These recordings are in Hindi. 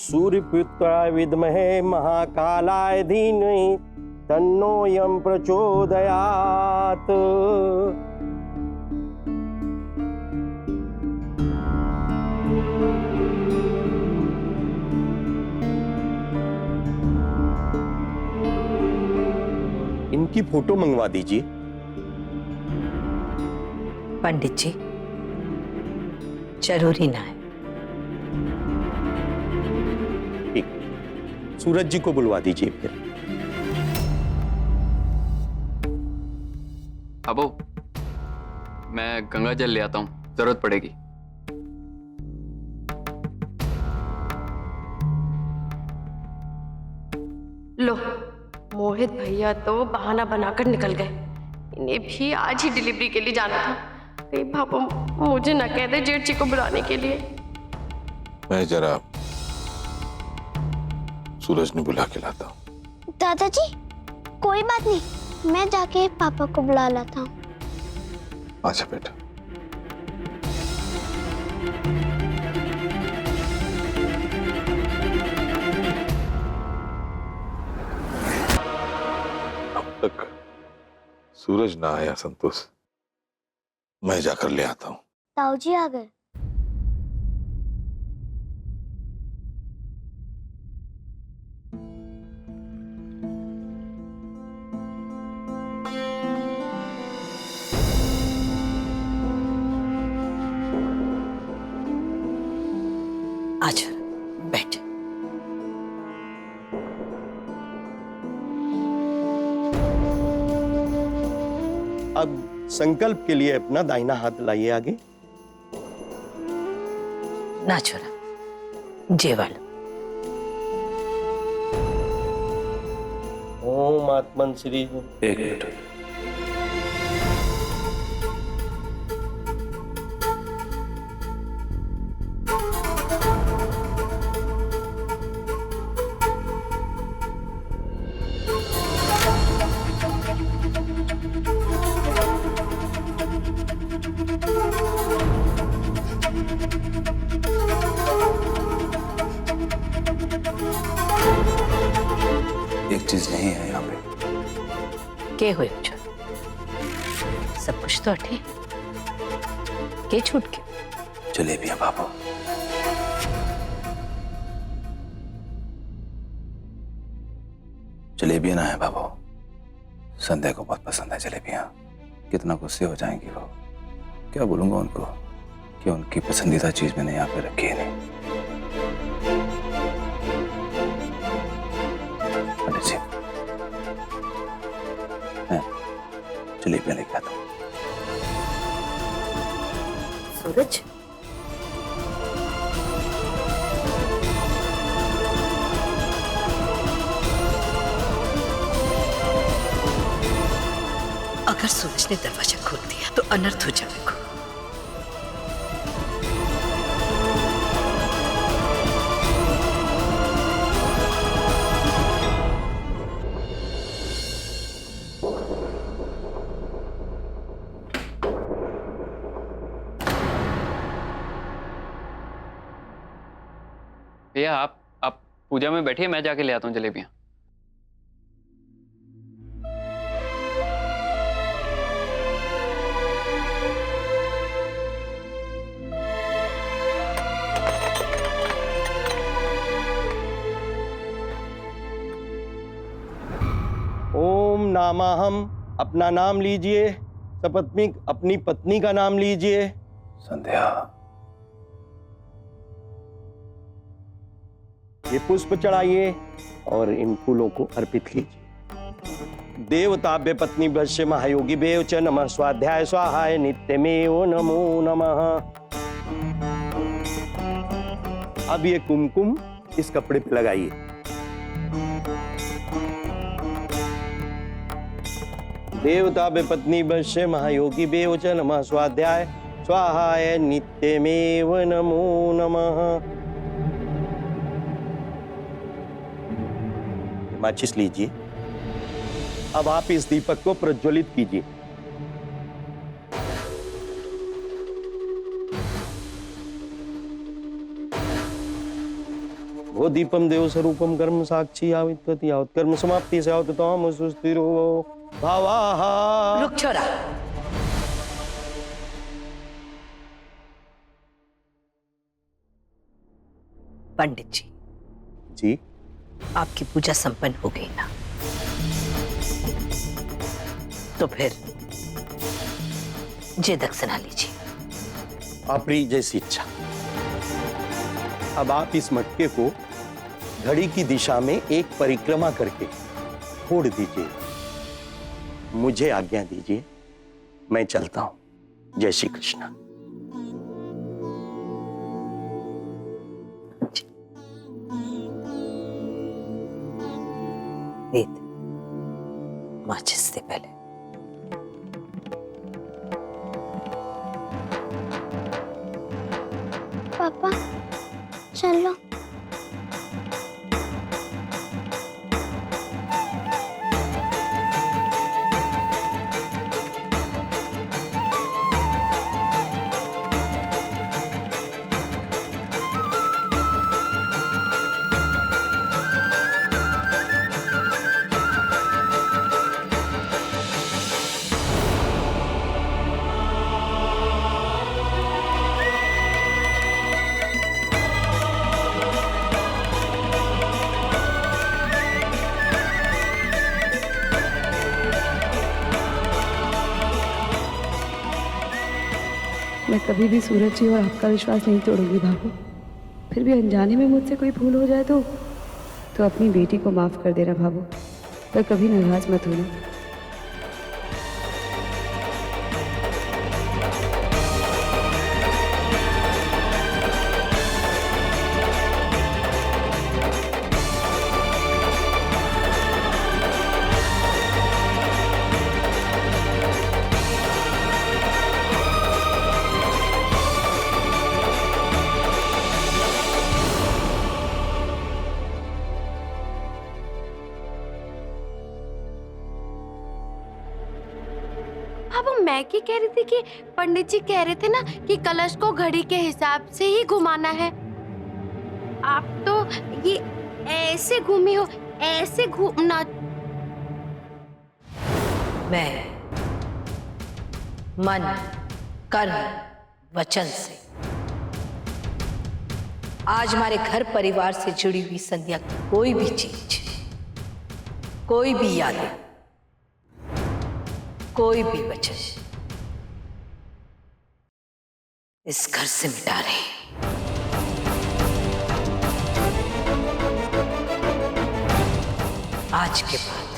सूर्यपुत्राय विद्महे महाकालाय धीमहि तन्नो यम प्रचोदयात्। इनकी फोटो मंगवा दीजिए। पंडित जी, जरूरी ना है। ठीक, सूरज जी को बुलवा दीजिए फिर। अबो, मैं गंगा जल ले आता हूँ, जरूरत पड़ेगी। लो, मोहित भैया तो बहाना बनाकर निकल गए। इन्हें भी आज ही डिलीवरी के लिए जाना था। कहीं पापा मुझे न कह दे जेठ जी को बुलाने के लिए। मैं जरा सूरज ने बुला के लाता हूँ। दादाजी, कोई बात नहीं, मैं जाके पापा को बुला लाता हूँ। अच्छा बेटा। अब तक सूरज ना आया संतोष, मैं जाकर ले आता हूँ। ताऊ जी आ गए। आजा, बैठ। अब संकल्प के लिए अपना दाहिना हाथ लाइए आगे। ना छोरा, जेवल। ओम आत्मन श्री। एक मिनट। एक चीज नहीं है यहाँ पे। के हुए छोरा? सब कुछ तो अठे के छूट के? जलेबियां बाबू। जलेबियां ना है बाबू। संध्या को बहुत पसंद है जलेबियां। कितना गुस्से हो जाएंगी वो। क्या बोलूंगा उनको कि उनकी पसंदीदा चीज मैंने यहाँ पे रखी है नहीं। पंडित जी, मैं जलेबियां लेके आता हूँ। सूरज, अगर सूरज ने दरवाजा खोल दिया तो अनर्थ हो जाएगा। भैया आप पूजा में बैठिए, मैं जाके ले आता हूँ जलेबियाँ। ओम नामाहम, अपना नाम लीजिए। सपत्नीक, अपनी पत्नी का नाम लीजिए। संध्या। ये पुष्प चढ़ाइए और इन फूलों को अर्पित कीजिए। देवताभ्य पत्नी भस्य महायोगी बेव च नमः स्वाध्याय स्वाहाय नित्यमेव नमो नमः। अब ये कुमकुम इस कपड़े पे लगाइए। देवताभ्य पत्नी भस्य महायोगी बेव च नमः स्वाध्याय स्वाहाय नित्यमेव नमो नमः। माचिस लीजिए। अब आप इस दीपक को प्रज्वलित कीजिए। वो दीपम देव स्वरूपम कर्म साक्षी आवित्वति यावत् कर्म समाप्ति से यावत् तम सुस्थिरो भावाहा। रुक छोरा। पंडित जी, जी आपकी पूजा संपन्न हो गई ना? तो फिर जे दक्षिणा लीजिए। आपकी जैसी इच्छा। अब आप इस मटके को घड़ी की दिशा में एक परिक्रमा करके फोड़ दीजिए। मुझे आज्ञा दीजिए, मैं चलता हूं। जय श्री कृष्ण। वेद माचिस से पहले पापा चलो। मैं कभी भी सूरज जी और आपका विश्वास नहीं तोड़ूंगी बाबू। फिर भी अनजाने में मुझसे कोई भूल हो जाए तो अपनी बेटी को माफ कर देना बाबू, पर कभी नाराज मत होना। अब मैं क्या कह रही थी कि पंडित जी कह रहे थे ना कि कलश को घड़ी के हिसाब से ही घुमाना है। आप तो ये ऐसे घूमी हो, ऐसे घूमना। मैं मन कर्म वचन से आज हमारे घर परिवार से जुड़ी हुई संध्या की कोई भी चीज, कोई भी यादें, कोई भी वचन इस घर से मिटा रहे हैं। आज के बाद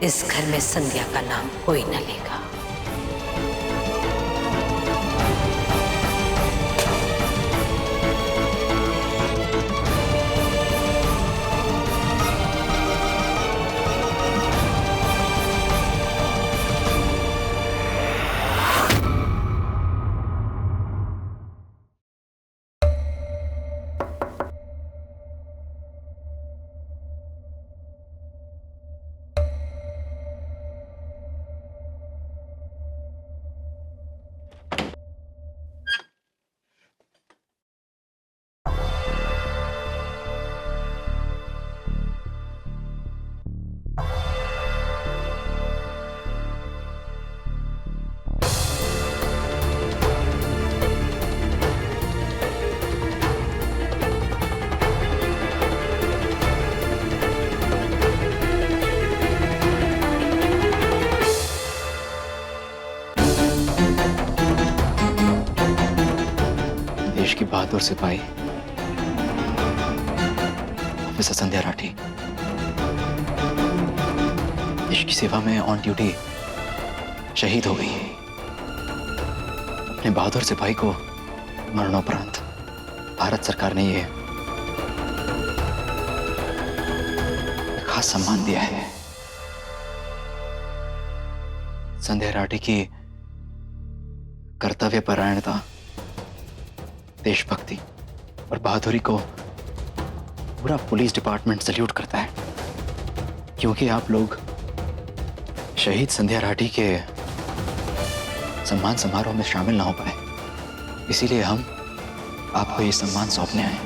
इस घर में संध्या का नाम कोई न लेगा। देश की बहादुर सिपाही ऑफिसर संध्या राठी देश की सेवा में ऑन ड्यूटी शहीद हो गई। अपने बहादुर सिपाही को मरणोपरांत भारत सरकार ने ये खास सम्मान दिया है। संध्या राठी की कर्तव्य परायणता, देशभक्ति और बहादुरी को पूरा पुलिस डिपार्टमेंट सल्यूट करता है, क्योंकि आप लोग शहीद संध्या राठी के सम्मान समारोह में शामिल ना हो पाए, इसीलिए हम आपको ये सम्मान सौंपने आए।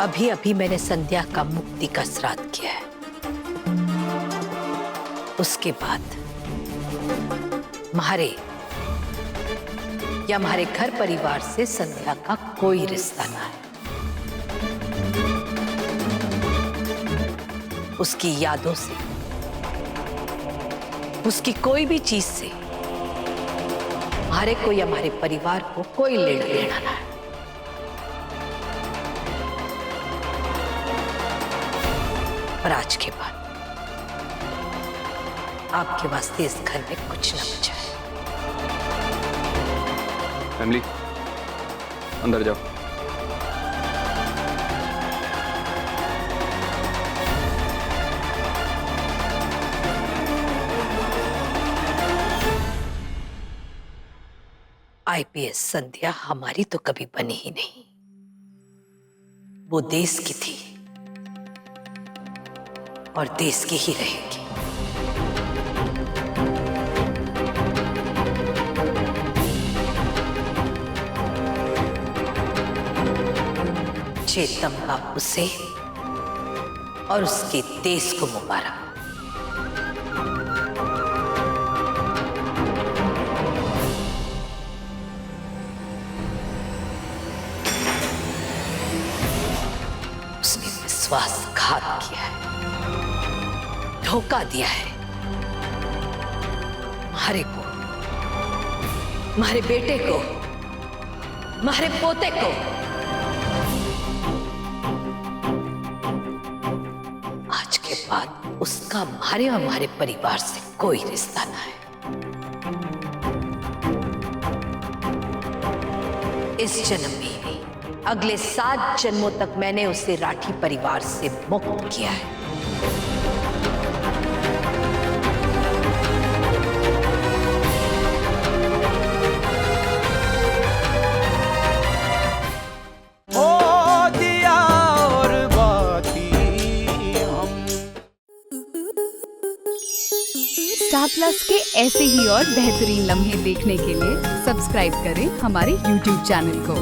अभी अभी मैंने संध्या का मुक्ति का श्राद्ध किया है। उसके बाद हमारे या हमारे घर परिवार से संध्या का कोई रिश्ता ना है। उसकी यादों से, उसकी कोई भी चीज से हमारे को या हमारे परिवार को कोई लेना देना ना है। और आज के बाद आपके वास्ते इस घर में कुछ न बचा है। फैमिली, अंदर जाओ। आईपीएस संध्या हमारी तो कभी बनी ही नहीं। वो देश की थी और देश की ही रहेगी। चेतन बापू से और उसके देश को मुबारक। उसने विश्वासघात किया है, धोखा दिया है हमारे को, हमारे बेटे को, हमारे पोते को। आज के बाद उसका हमारे और हमारे परिवार से कोई रिश्ता ना है। इस जन्म में नहीं, अगले 7 जन्मों तक मैंने उसे राठी परिवार से मुक्त किया है। स्टार प्लस के ऐसे ही और बेहतरीन लम्हे देखने के लिए सब्सक्राइब करें हमारे YouTube चैनल को।